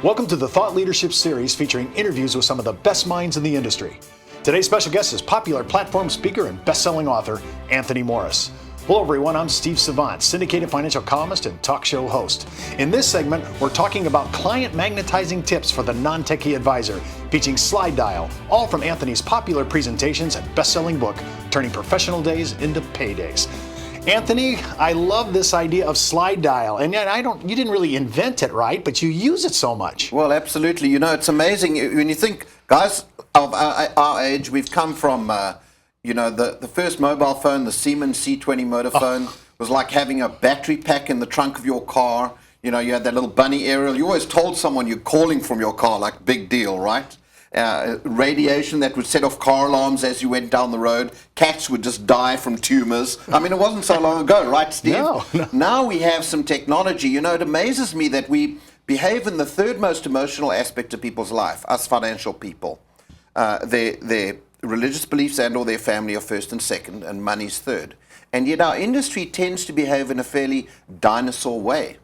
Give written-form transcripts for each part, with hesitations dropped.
Welcome to the Thought Leadership Series featuring interviews with some of the best minds in the industry. Today's special guest is popular platform speaker and best-selling author, Anthony Morris. Hello everyone, I'm Steve Savant, syndicated financial columnist and talk show host. In this segment, we're talking about client-magnetizing tips for the non-techie advisor, featuring Slide Dial, all from Anthony's popular presentations and best-selling book, Turning Professional Days into Paydays. Anthony, I love this idea of Slide Dial, and yet you didn't really invent it, right? But you use it so much. Well, absolutely. You know, it's amazing when you think, guys of our age, we've come from, the first mobile phone, the Siemens C20 motor phone, was like having a battery pack in the trunk of your car. You know, you had that little bunny aerial. You always told someone you're calling from your car, like big deal, right? Radiation that would set off car alarms as you went down the road. Cats would just die from tumors. I mean, it wasn't so long ago, right, Steve? No. Now we have some technology. You know, it amazes me that we behave in the third most emotional aspect of people's life, us financial people. Their religious beliefs and or their family are first and second, and money's third. And yet our industry tends to behave in a fairly dinosaur way.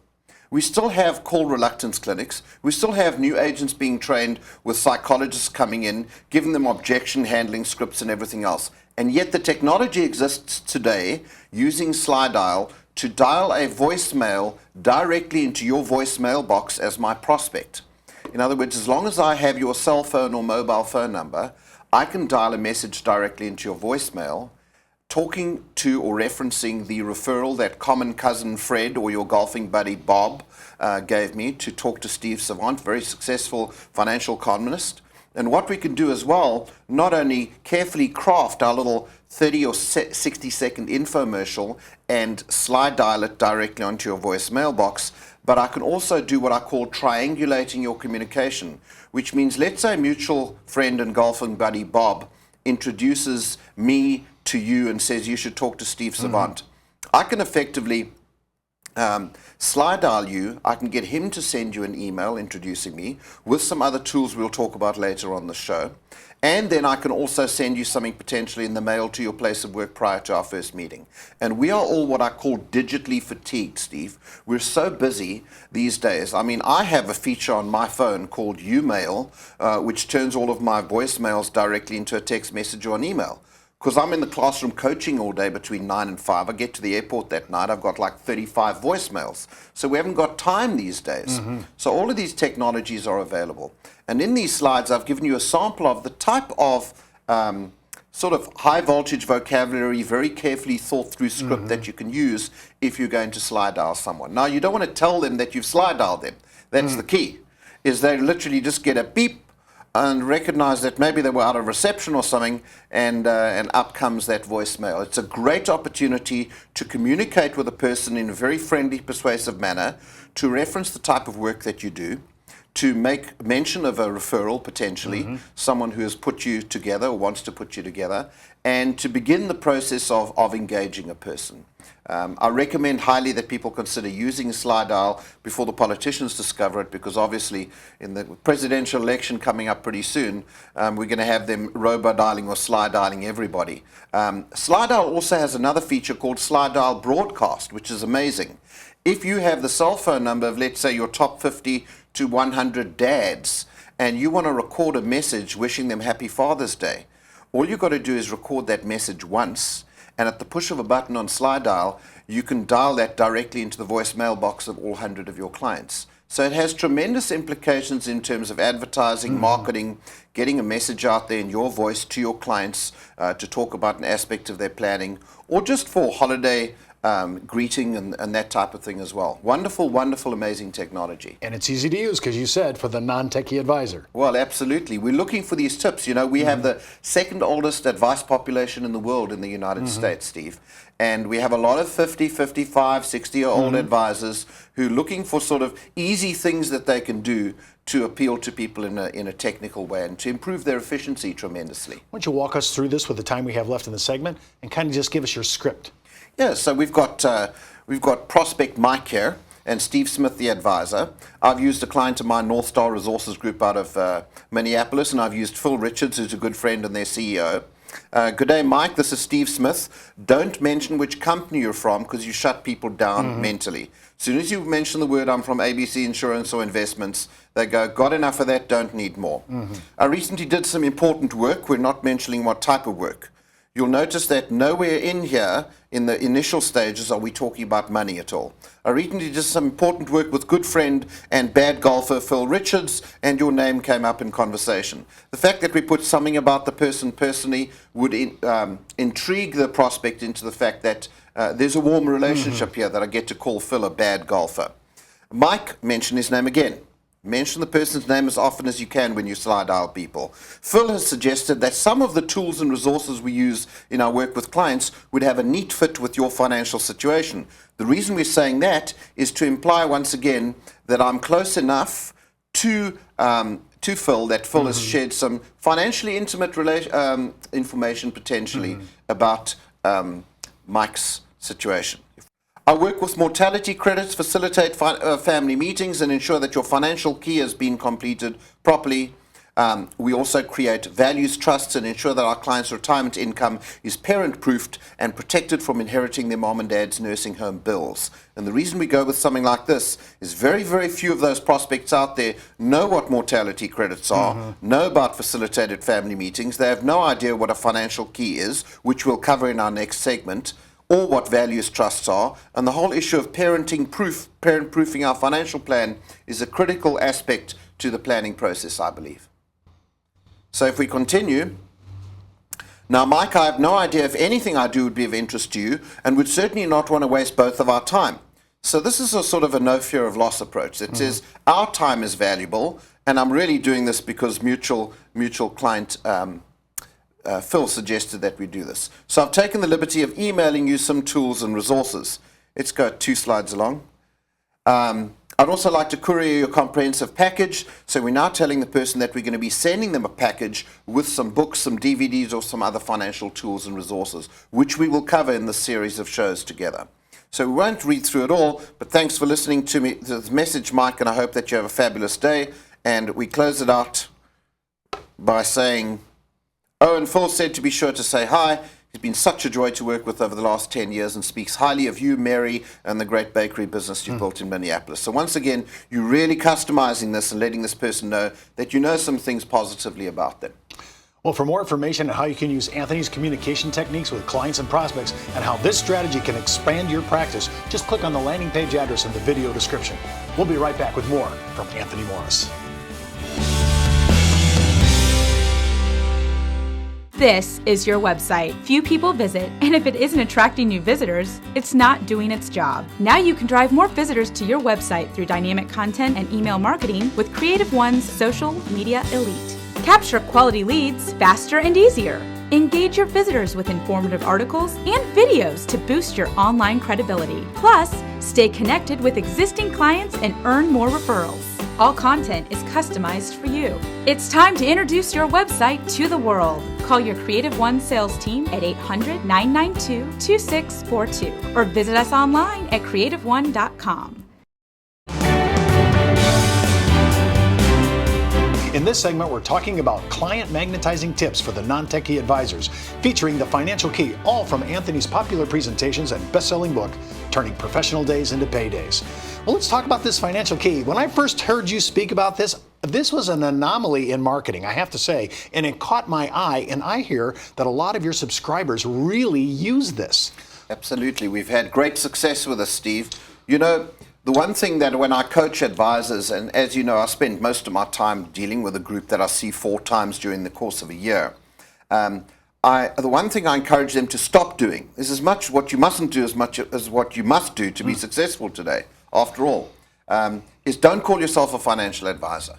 We still have call reluctance clinics. We still have new agents being trained with psychologists coming in, giving them objection handling scripts and everything else. And yet the technology exists today using Slide Dial to dial a voicemail directly into your voicemail box as my prospect. In other words, as long as I have your cell phone or mobile phone number, I can dial a message directly into your voicemail, talking to or referencing the referral that common cousin Fred or your golfing buddy Bob gave me to talk to Steve Savant, very successful financial columnist. And what we can do as well, not only carefully craft our little 30 or 60 second infomercial and slide dial it directly onto your voicemail box, but I can also do what I call triangulating your communication, which means let's say mutual friend and golfing buddy Bob introduces me to you and says you should talk to Steve Savant. I can effectively slide dial you. I can get him to send you an email introducing me with some other tools we'll talk about later on the show. And then I can also send you something potentially in the mail to your place of work prior to our first meeting. And we are all what I call digitally fatigued, Steve. We're so busy these days. I mean, I have a feature on my phone called U-Mail, which turns all of my voicemails directly into a text message or an email. Because I'm in the classroom coaching all day between 9 and 5. I get to the airport that night, I've got like 35 voicemails. So we haven't got time these days. So all of these technologies are available. And in these slides, I've given you a sample of the type of sort of high voltage vocabulary, very carefully thought through script that you can use if you're going to slide dial someone. Now, you don't want to tell them that you've slide dialed them. That's the key, is they literally just get a beep and recognize that maybe they were out of reception or something, and up comes that voicemail. It's a great opportunity to communicate with a person in a very friendly, persuasive manner, to reference the type of work that you do, to make mention of a referral, potentially, someone who has put you together or wants to put you together, and to begin the process of engaging a person. I recommend highly that people consider using Slide Dial before the politicians discover it, because obviously in the presidential election coming up pretty soon, we're going to have them robo-dialing or slide dialing everybody. Slide Dial also has another feature called Slide Dial Broadcast, which is amazing. If you have the cell phone number of, let's say, your top 50 to 100 dads, and you want to record a message wishing them Happy Father's Day, all you've got to do is record that message once, and at the push of a button on Slide Dial, you can dial that directly into the voicemail box of all 100 of your clients. So it has tremendous implications in terms of advertising, marketing, getting a message out there in your voice to your clients to talk about an aspect of their planning, or just for holiday greeting and that type of thing as well. Wonderful, wonderful, amazing technology. And it's easy to use, because you said, for the non-techie advisor. Well, absolutely. We're looking for these tips. You know, we have the second oldest advice population in the world in the United States, Steve. And we have a lot of 50, 55, 60-year-old advisors who are looking for sort of easy things that they can do to appeal to people in a technical way and to improve their efficiency tremendously. Why don't you walk us through this with the time we have left in the segment and kind of just give us your script? Yeah, so we've got Prospect Mike here and Steve Smith, the advisor. I've used a client of mine, North Star Resources Group out of Minneapolis, and I've used Phil Richards, who's a good friend and their CEO. Good day, Mike. This is Steve Smith. Don't mention which company you're from because you shut people down mentally. As soon as you mention the word, I'm from ABC Insurance or Investments, they go, got enough of that, don't need more. I recently did some important work. We're not mentioning what type of work. You'll notice that nowhere in here, in the initial stages, are we talking about money at all. I recently did some important work with good friend and bad golfer Phil Richards, and your name came up in conversation. The fact that we put something about the person personally would intrigue the prospect into the fact that there's a warm relationship here that I get to call Phil a bad golfer. Mike mentioned his name again. Mention the person's name as often as you can when you slide dial people. Phil has suggested that some of the tools and resources we use in our work with clients would have a neat fit with your financial situation. The reason we're saying that is to imply once again that I'm close enough to Phil that Phil has shared some financially intimate information potentially about Mike's situation. I work with mortality credits, facilitate family meetings, and ensure that your financial key has been completed properly. We also create values trusts and ensure that our clients' retirement income is parent-proofed and protected from inheriting their mom and dad's nursing home bills. And the reason we go with something like this is very, very few of those prospects out there know what mortality credits are, know about facilitated family meetings. They have no idea what a financial key is, which we'll cover in our next segment, or what values trusts are, and the whole issue of parent-proofing our financial plan is a critical aspect to the planning process, I believe. So if we continue, now Mike, I have no idea if anything I do would be of interest to you, and would certainly not want to waste both of our time. So this is a sort of a no fear of loss approach. It says our time is valuable, and I'm really doing this because mutual client Phil suggested that we do this. So I've taken the liberty of emailing you some tools and resources. Let's go 2 slides along. I'd also like to courier your comprehensive package. So we're now telling the person that we're going to be sending them a package with some books, some DVDs, or some other financial tools and resources, which we will cover in this series of shows together. So we won't read through it all, but thanks for listening to me, to this message, Mike, and I hope that you have a fabulous day. And we close it out by saying, oh, and Phil said to be sure to say hi. He's been such a joy to work with over the last 10 years and speaks highly of you, Mary, and the great bakery business you built in Minneapolis. So once again, you're really customizing this and letting this person know that you know some things positively about them. Well, for more information on how you can use Anthony's communication techniques with clients and prospects and how this strategy can expand your practice, just click on the landing page address in the video description. We'll be right back with more from Anthony Morris. This is your website. Few people visit, and if it isn't attracting new visitors, it's not doing its job. Now you can drive more visitors to your website through dynamic content and email marketing with CreativeOne's Social Media Elite. Capture quality leads faster and easier. Engage your visitors with informative articles and videos to boost your online credibility. Plus, stay connected with existing clients and earn more referrals. All content is customized for you. It's time to introduce your website to the world. Call your CreativeOne sales team at 800-992-2642 or visit us online at creativeone.com. In this segment, we're talking about client-magnetizing tips for the non-techie advisors, featuring the financial key, all from Anthony's popular presentations and best-selling book, Turning Professional Days into Paydays. Well, let's talk about this financial key. When I first heard you speak about this was an anomaly in marketing, I have to say, and it caught my eye, and I hear that a lot of your subscribers really use this. Absolutely. We've had great success with this, Steve. You know, the one thing that when I coach advisors, and as you know, I spend most of my time dealing with a group that I see 4 times during the course of a year. The one thing I encourage them to stop doing is as much what you mustn't do as much as what you must do to be successful today, after all, is don't call yourself a financial advisor.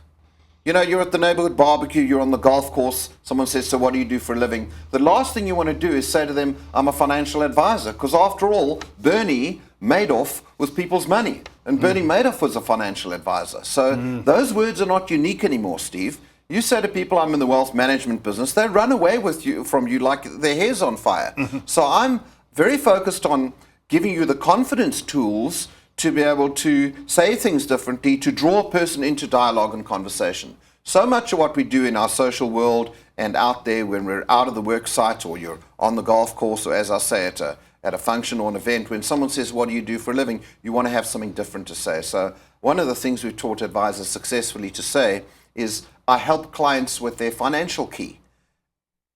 You know, you're at the neighborhood barbecue, you're on the golf course, someone says, so what do you do for a living? The last thing you want to do is say to them, I'm a financial advisor, because after all, Bernie Madoff was people's money, and Bernie Madoff was a financial advisor. So those words are not unique anymore, Steve. You say to people, I'm in the wealth management business, they run away from you like their hair's on fire. So I'm very focused on giving you the confidence tools to be able to say things differently, to draw a person into dialogue and conversation. So much of what we do in our social world and out there when we're out of the work site, or you're on the golf course, or as I say, at a function or an event, when someone says, what do you do for a living? You want to have something different to say. So one of the things we've taught advisors successfully to say is, I help clients with their financial key.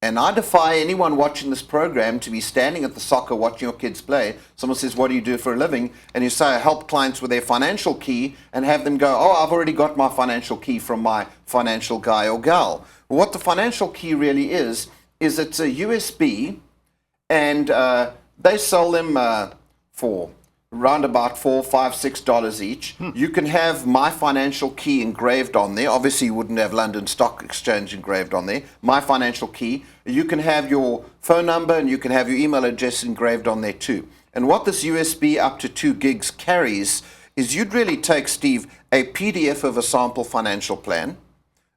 And I defy anyone watching this program to be standing at the soccer watching your kids play. Someone says, what do you do for a living? And you say, I help clients with their financial key, and have them go, oh, I've already got my financial key from my financial guy or gal. Well, what the financial key really is it's a USB, and they sell them for around about $4, $5, $6 each. You can have my financial key engraved on there. Obviously, you wouldn't have London Stock Exchange engraved on there. My financial key. You can have your phone number, and you can have your email address engraved on there too. And what this USB up to 2 gigs carries is, you'd really take, Steve, a PDF of a sample financial plan.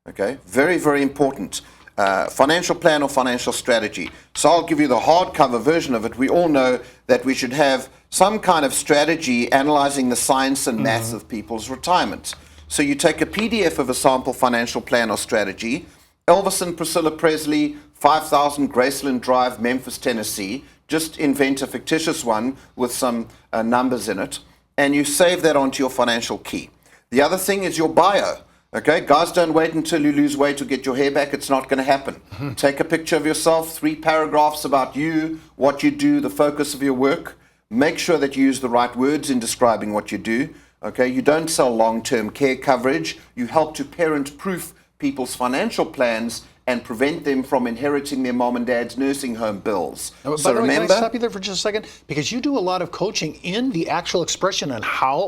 Okay, very, very important. Financial plan or financial strategy. So I'll give you the hardcover version of it. We all know that we should have some kind of strategy analyzing the science and maths of people's retirement. So you take a PDF of a sample financial plan or strategy. Elvis and Priscilla Presley, 5000 Graceland Drive, Memphis, Tennessee. Just invent a fictitious one with some numbers in it, and you save that onto your financial key. The other thing is your bio. Okay, guys, don't wait until you lose weight or get your hair back. It's not going to happen. Take a picture of yourself, 3 paragraphs about you, what you do, the focus of your work. Make sure that you use the right words in describing what you do. Okay, you don't sell long-term care coverage. You help to parent-proof people's financial plans and prevent them from inheriting their mom and dad's nursing home bills. So remember, can I stop you there for just a second? Because you do a lot of coaching in the actual expression on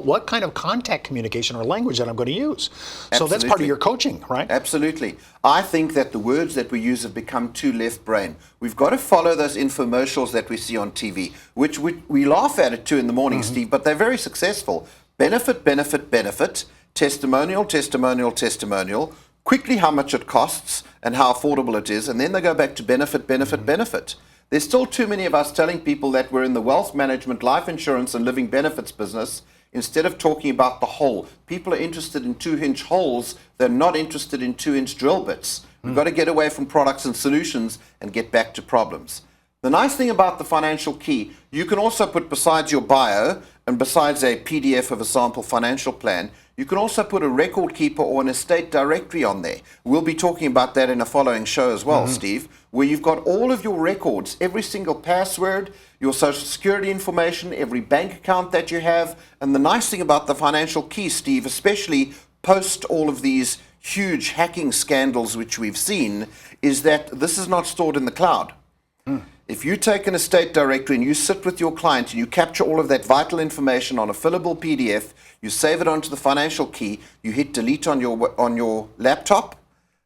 what kind of contact communication or language that I'm going to use. Absolutely. So that's part of your coaching, right? Absolutely. I think that the words that we use have become too left brain. We've got to follow those infomercials that we see on TV, which we laugh at 2 in the morning, Steve, but they're very successful. Benefit, benefit, benefit, testimonial, testimonial, testimonial, quickly how much it costs and how affordable it is, and then they go back to benefit, benefit, benefit. There's still too many of us telling people that we're in the wealth management, life insurance, and living benefits business instead of talking about the whole. People are interested in 2-inch holes. They're not interested in 2-inch drill bits. We've got to get away from products and solutions and get back to problems. The nice thing about the financial key, you can also put, besides your bio and besides a PDF of a sample financial plan, you can also put a record keeper or an estate directory on there. We'll be talking about that in a following show as well, Steve, where you've got all of your records, every single password, your social security information, every bank account that you have. And the nice thing about the financial key, Steve, especially post all of these huge hacking scandals which we've seen, is that this is not stored in the cloud. If you take an estate directory and you sit with your client and you capture all of that vital information on a fillable PDF, you save it onto the financial key, you hit delete on your laptop,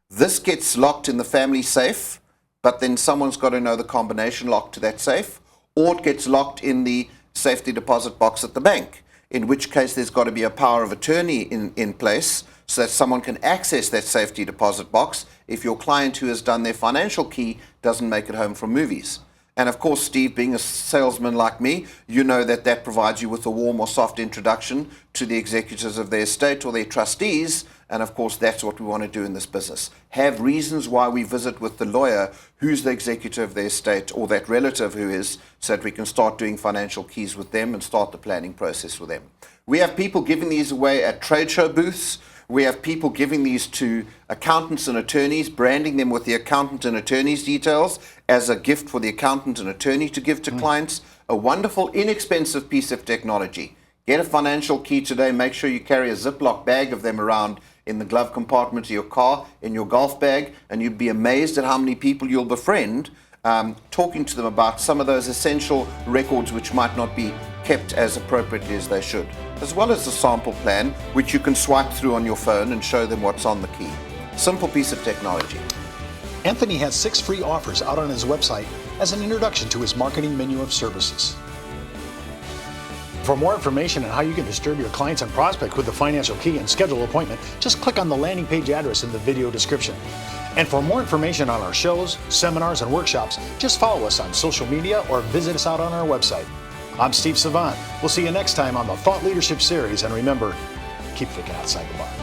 this gets locked in the family safe, but then someone's got to know the combination lock to that safe, or it gets locked in the safety deposit box at the bank, in which case there's got to be a power of attorney in place so that someone can access that safety deposit box if your client who has done their financial key doesn't make it home from movies. And of course, Steve, being a salesman like me, you know that that provides you with a warm or soft introduction to the executors of their estate or their trustees. And of course, that's what we want to do in this business. Have reasons why we visit with the lawyer who's the executor of their estate or that relative who is, so that we can start doing financial keys with them and start the planning process with them. We have people giving these away at trade show booths. We have people giving these to accountants and attorneys, branding them with the accountant and attorney's details as a gift for the accountant and attorney to give to clients. A wonderful, inexpensive piece of technology. Get a financial key today. Make sure you carry a Ziploc bag of them around in the glove compartment of your car, in your golf bag, and you'd be amazed at how many people you'll befriend talking to them about some of those essential records which might not be kept as appropriately as they should, as well as the sample plan, which you can swipe through on your phone and show them what's on the key. Simple piece of technology. Anthony has 6 free offers out on his website as an introduction to his marketing menu of services. For more information on how you can disturb your clients and prospect with the financial key and schedule an appointment, just click on the landing page address in the video description. And for more information on our shows, seminars, and workshops, just follow us on social media or visit us out on our website. I'm Steve Savant. We'll see you next time on the Thought Leadership Series, and remember, keep thinking outside the box.